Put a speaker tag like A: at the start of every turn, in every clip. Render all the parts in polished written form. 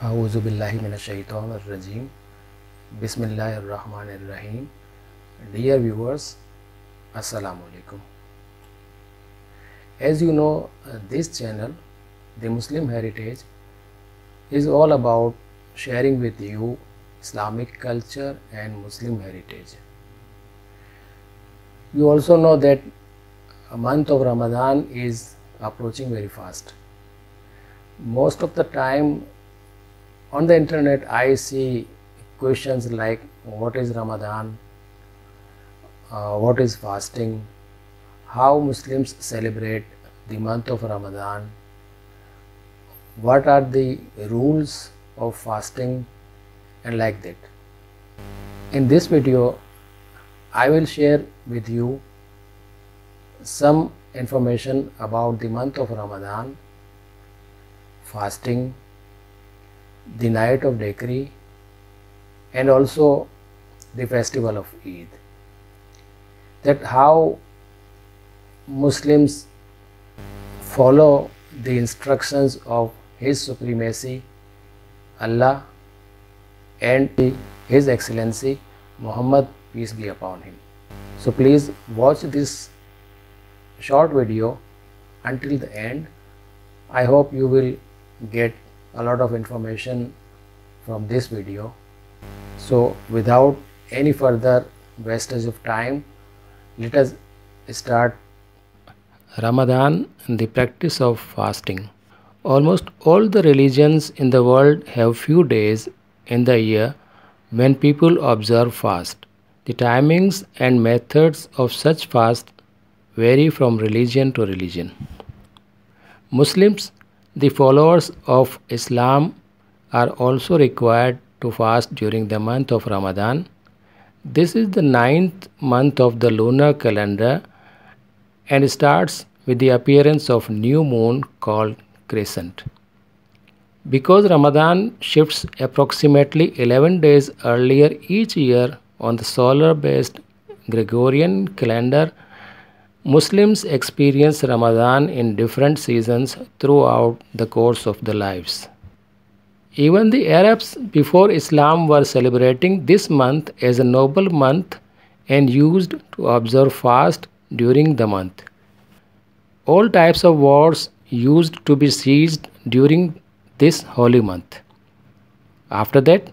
A: A'udhu billahi minash shaitanir rajim. Bismillahir rahmanir rahim. Dear viewers, Assalamu alaikum. As you know, this channel, The Muslim Heritage, is all about sharing with you Islamic culture and Muslim heritage. You also know that a month of Ramadan is approaching very fast. Most of the time on the internet I see questions like what is Ramadan, what is fasting, how Muslims celebrate the month of Ramadan, what are the rules of fasting, and like that. In this video I will share with you some information about the month of Ramadan, fasting, the night of Decree, and also the festival of Eid. That how Muslims follow the instructions of His Supremacy Allah and His Excellency Muhammad, peace be upon him. So please watch this short video until the end. I hope you will get a lot of information from this video. So without any further wastage of time, let us start. Ramadan, the practice of fasting. Almost all the religions in the world have few days in the year when people observe fast. The timings and methods of such fast vary from religion to religion. Muslims, the followers of Islam, are also required to fast during the month of Ramadan. This is the 9th month of the lunar calendar and starts with the appearance of new moon called crescent. Because Ramadan shifts approximately 11 days earlier each year on the solar-based Gregorian calendar, Muslims experience Ramadan in different seasons throughout the course of their lives. Even the Arabs before Islam were celebrating this month as a noble month and used to observe fast during the month. All types of wars used to be ceased during this holy month. After that,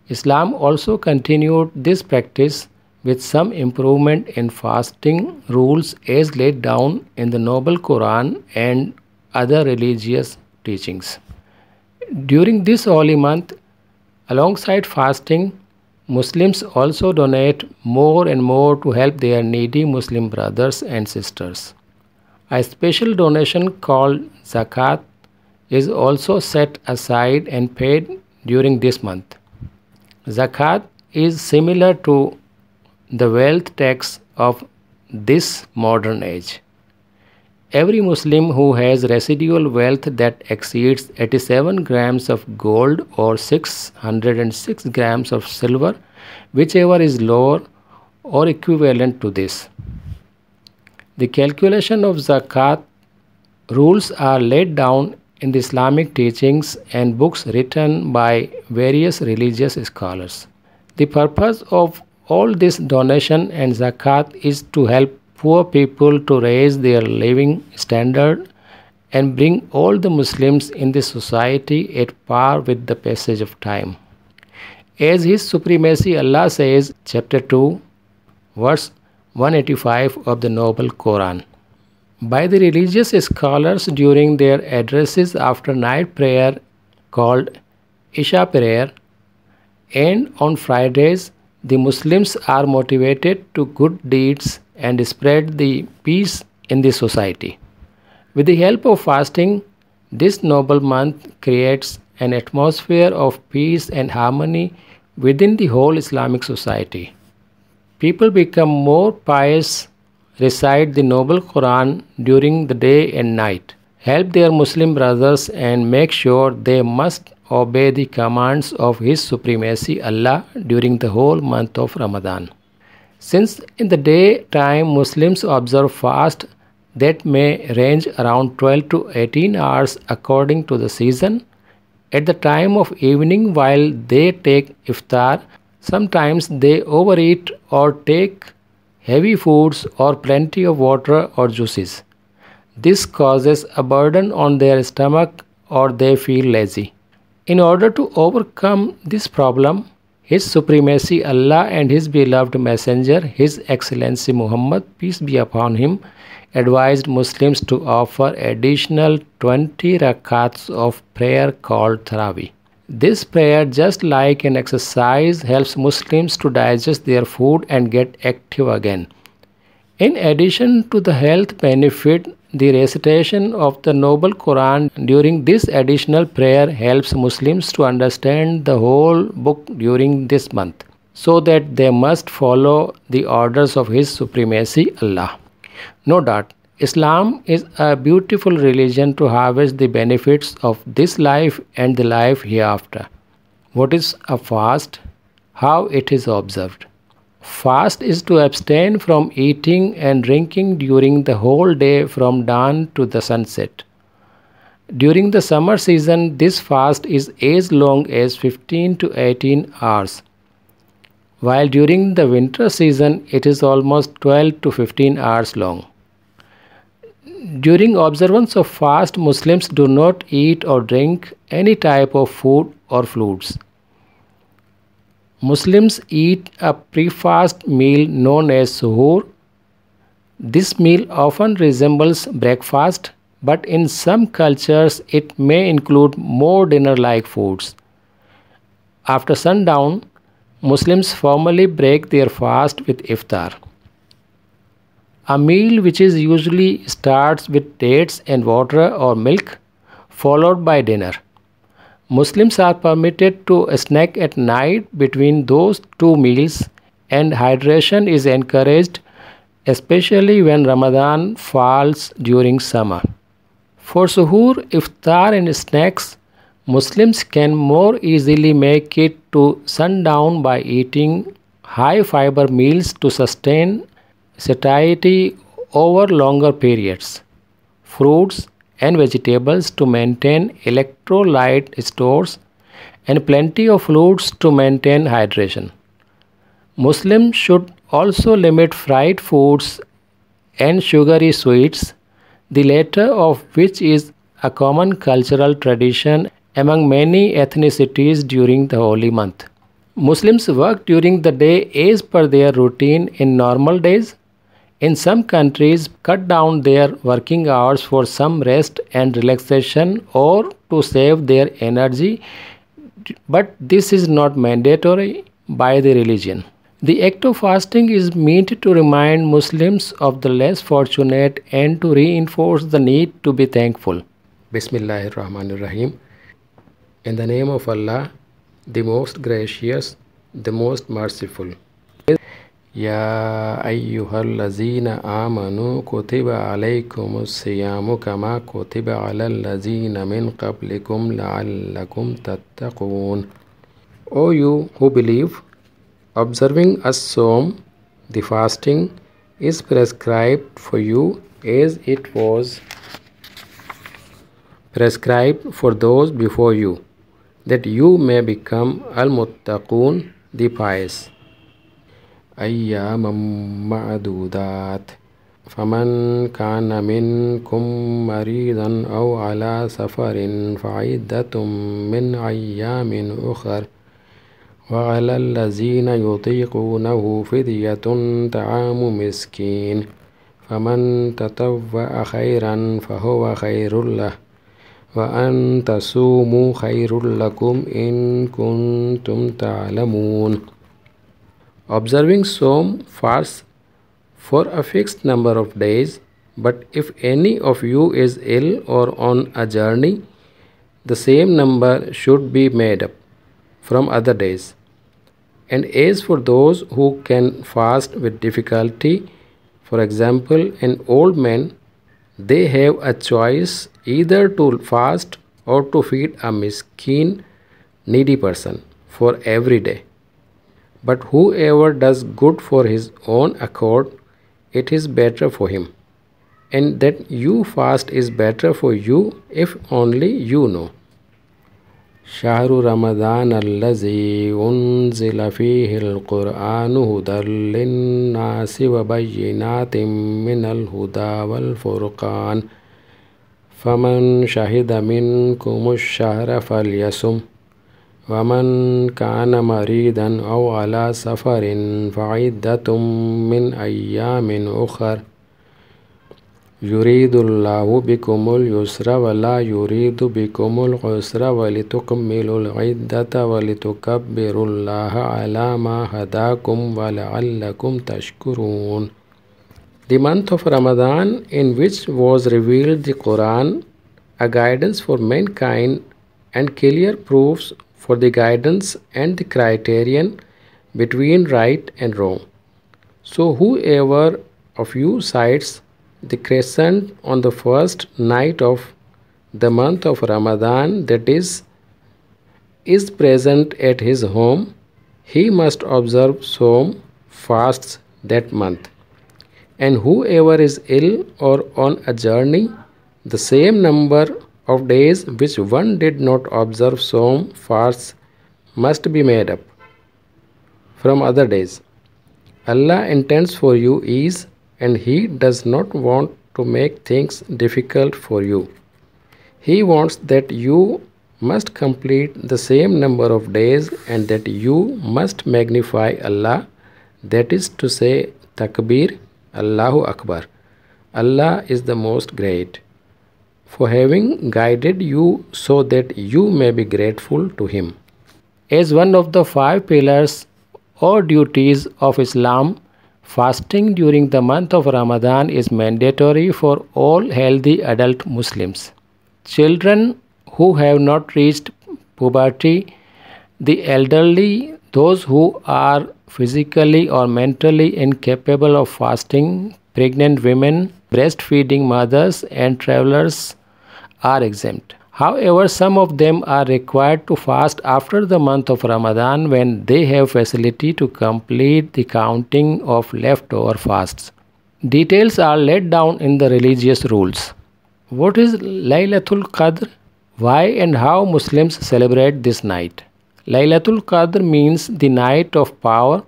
A: Islam also continued this practice with some improvement in fasting rules as laid down in the Noble Quran and other religious teachings. During this holy month, alongside fasting, Muslims also donate more and more to help their needy Muslim brothers and sisters. A special donation called Zakat is also set aside and paid during this month. Zakat is similar to the wealth tax of this modern age. Every Muslim who has residual wealth that exceeds 87 grams of gold or 606 grams of silver, whichever is lower or equivalent to this. The calculation of Zakat rules are laid down in the Islamic teachings and books written by various religious scholars. The purpose of all this donation and Zakat is to help poor people to raise their living standard and bring all the Muslims in the society at par with the passage of time. As His Supremacy Allah says, chapter 2, verse 185 of the Noble Quran. By the religious scholars during their addresses after night prayer called Isha prayer, and on Fridays, the Muslims are motivated to good deeds and spread the peace in the society. With the help of fasting, this noble month creates an atmosphere of peace and harmony within the whole Islamic society. People become more pious, recite the Noble Quran during the day and night, help their Muslim brothers, and make sure they must obey the commands of His Supremacy Allah during the whole month of Ramadan. Since in the daytime Muslims observe fast that may range around 12 to 18 hours according to the season, At the time of evening, while they take iftar, sometimes they overeat or take heavy foods or plenty of water or juices. This causes a burden on their stomach or they feel lazy. In order to overcome this problem, His Supremacy Allah and His beloved Messenger, His Excellency Muhammad, peace be upon him, advised Muslims to offer additional 20 rakats of prayer called Taraweeh. This prayer, just like an exercise, helps Muslims to digest their food and get active again. In addition to the health benefit, the recitation of the Noble Quran during this additional prayer helps Muslims to understand the whole book during this month, so that they must follow the orders of His Supremacy Allah. No doubt, Islam is a beautiful religion to harvest the benefits of this life and the life hereafter. What is a fast? How it is observed? Fast is to abstain from eating and drinking during the whole day from dawn to the sunset. During the summer season, this fast is as long as 15 to 18 hours, while during the winter season, it is almost 12 to 15 hours long. During observance of fast, Muslims do not eat or drink any type of food or fluids. Muslims eat a pre-fast meal known as suhoor. This meal often resembles breakfast, but in some cultures it may include more dinner-like foods. After sundown, Muslims formally break their fast with iftar, a meal which is usually starts with dates and water or milk, followed by dinner. Muslims are permitted to snack at night between those two meals, and hydration is encouraged, especially when Ramadan falls during summer. For suhoor, iftar and snacks, Muslims can more easily make it to sundown by eating high fiber meals to sustain satiety over longer periods, fruits and vegetables to maintain electrolyte stores, and plenty of fluids to maintain hydration. Muslims should also limit fried foods and sugary sweets, the latter of which is a common cultural tradition among many ethnicities during the holy month. Muslims work during the day as per their routine in normal days. In some countries, cut down their working hours for some rest and relaxation or to save their energy, but this is not mandatory by the religion. The act of fasting is meant to remind Muslims of the less fortunate and to reinforce the need to be thankful. Bismillahir Rahmanir Rahim. In the name of Allah, the most gracious, the most merciful. Ya ayyuhallazina amanu kutiba alaykumus siyamu kama kutiba alal lazina min qablikum la'allakum tattaqun. O you who believe, observing as-sawm, the fasting, is prescribed for you as it was prescribed for those before you, that you may become al-muttaqun, the pious. أياما معدودات فمن كان منكم مريضا أو على سفر فعدة من أيام أخر وعلى الذين يطيقونه فدية طعام مسكين فمن تطوع خيرا فهو خير له وأن تصوموا خير لكم إن كنتم تعلمون. Observing Sawm fasts for a fixed number of days, but if any of you is ill or on a journey, the same number should be made up from other days. And as for those who can fast with difficulty, for example, an old man, they have a choice either to fast or to feed a miskin, needy person for every day. But whoever does good for his own accord, it is better for him. And that you fast is better for you if only you know.
B: شهر رمضان الذي أنزل فيه القرآن هدى للناس وبينات من الهدى والفرقان فمن شهد منكم الشهر فليصم ومن كان مريضا أو على سفر فعدة من أيام أخر يريد الله بكم اليسر ولا يريد بكم العسر ولتكملوا العدة ولتكبروا الله على ما هداكم ولعلكم تشكرون. The month of Ramadan, in which was revealed the Quran, a guidance for mankind and clear proofs for the guidance and the criterion between right and wrong. So whoever of you sights the crescent on the first night of the month of Ramadan, that is present at his home, he must observe some fasts that month. And whoever is ill or on a journey, the same number of days which one did not observe some fasts must be made up from other days. Allah intends for you ease, and He does not want to make things difficult for you. He wants that you must complete the same number of days and that you must magnify Allah, that is to say, Takbir, Allahu Akbar. Allah is the most great, for having guided you so that you may be grateful to Him. As one of the 5 pillars or duties of Islam, fasting during the month of Ramadan is mandatory for all healthy adult Muslims. Children who have not reached puberty, the elderly, those who are physically or mentally incapable of fasting, pregnant women, breastfeeding mothers, and travelers are exempt. However, some of them are required to fast after the month of Ramadan when they have facility to complete the counting of leftover fasts. Details are laid down in the religious rules. What is Laylatul Qadr? Why and how Muslims celebrate this night? Laylatul Qadr means the night of power,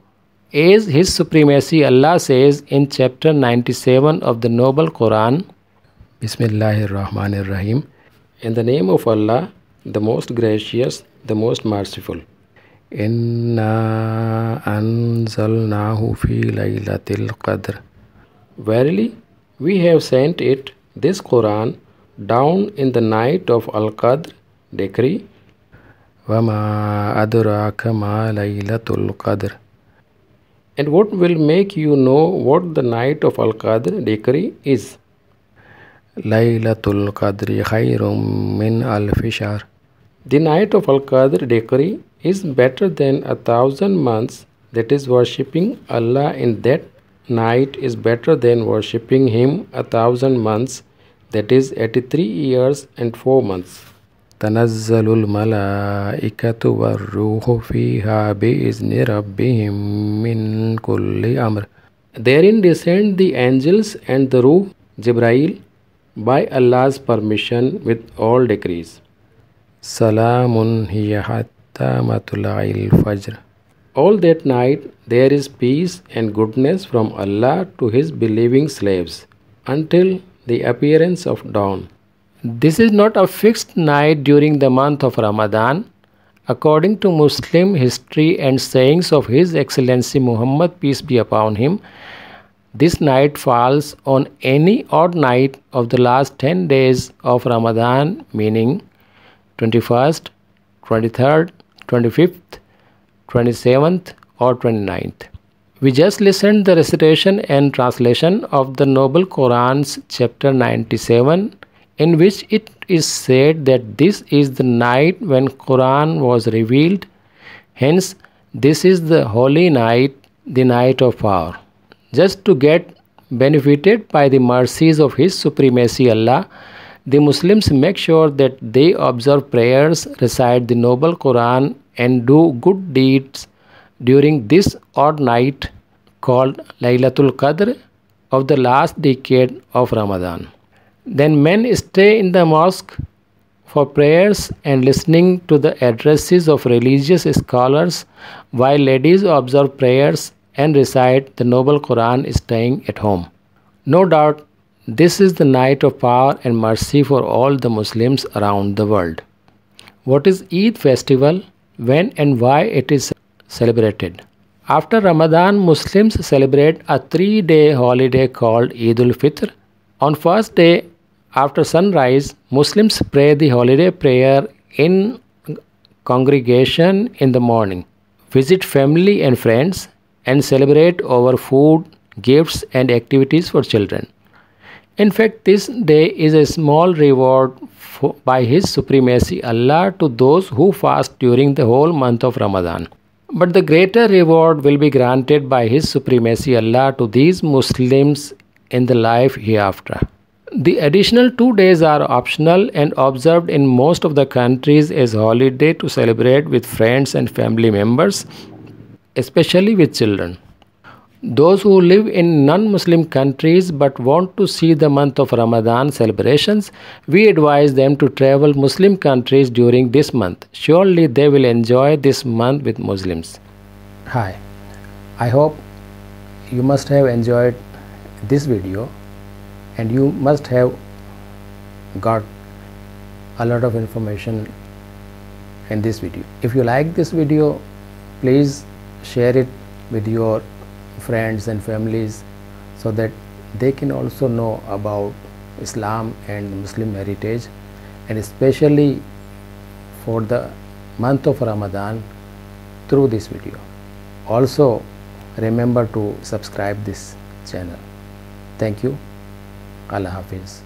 B: as His Supremacy Allah says in chapter 97 of the Noble Quran, Bismillahir Rahmanir Rahim. In the name of Allah, the most gracious, the most merciful. Inna anzalnahu fi laylatil qadr. Verily, we have sent it, this Quran, down in the night of Al-Qadr, decree. Wama adraka ma laylatul qadr. And what will make you know what the night of Al-Qadr decree is? Laylatul Qadri khayrum min alfi shahr. The night of Al-Qadr decree is better than 1,000 months, that is, worshipping Allah in that night is better than worshipping Him 1,000 months, that is 83 years and 4 months. Tanazzalul malaikatu warruhu fiha bi'izni rabbihim min kulli amr. Therein descend the angels and the Ruh, Jibrail, by Allah's permission with all decrees. Salamun hiya hatta matla'il fajr. All that night there is peace and goodness from Allah to His believing slaves until the appearance of dawn. This is not a fixed night during the month of Ramadan. According to Muslim history and sayings of His Excellency Muhammad, peace be upon him, this night falls on any odd night of the last 10 days of Ramadan, meaning 21st, 23rd, 25th, 27th or 29th. We just listened the recitation and translation of the Noble Quran's chapter 97, in which it is said that this is the night when Quran was revealed. Hence, this is the holy night, the night of power. Just to get benefited by the mercies of His Supremacy Allah, the Muslims make sure that they observe prayers, recite the Noble Quran, and do good deeds during this odd night called Laylatul Qadr of the last decade of Ramadan. Then men stay in the mosque for prayers and listening to the addresses of religious scholars, while ladies observe prayers and recite the noble Quran staying at home. No doubt, this is the night of power and mercy for all the Muslims around the world. What is Eid festival? When and why it is celebrated? After Ramadan, Muslims celebrate a 3-day holiday called Eid al-Fitr. On first day after sunrise, Muslims pray the holiday prayer in congregation in the morning, visit family and friends, and celebrate over food, gifts, and activities for children. In fact, this day is a small reward by His Supremacy Allah to those who fast during the whole month of Ramadan. But the greater reward will be granted by His Supremacy Allah to these Muslims in the life hereafter. The additional 2 days are optional and observed in most of the countries as holiday to celebrate with friends and family members, especially with children. Those who live in non-Muslim countries but want to see the month of Ramadan celebrations, we advise them to travel Muslim countries during this month. Surely they will enjoy this month with Muslims.
A: Hi, I hope you must have enjoyed this video and you must have got a lot of information in this video. If you like this video, please share it with your friends and families so that they can also know about Islam and Muslim heritage, and especially for the month of Ramadan through this video. Also remember to subscribe this channel. Thank you. Allah Hafiz.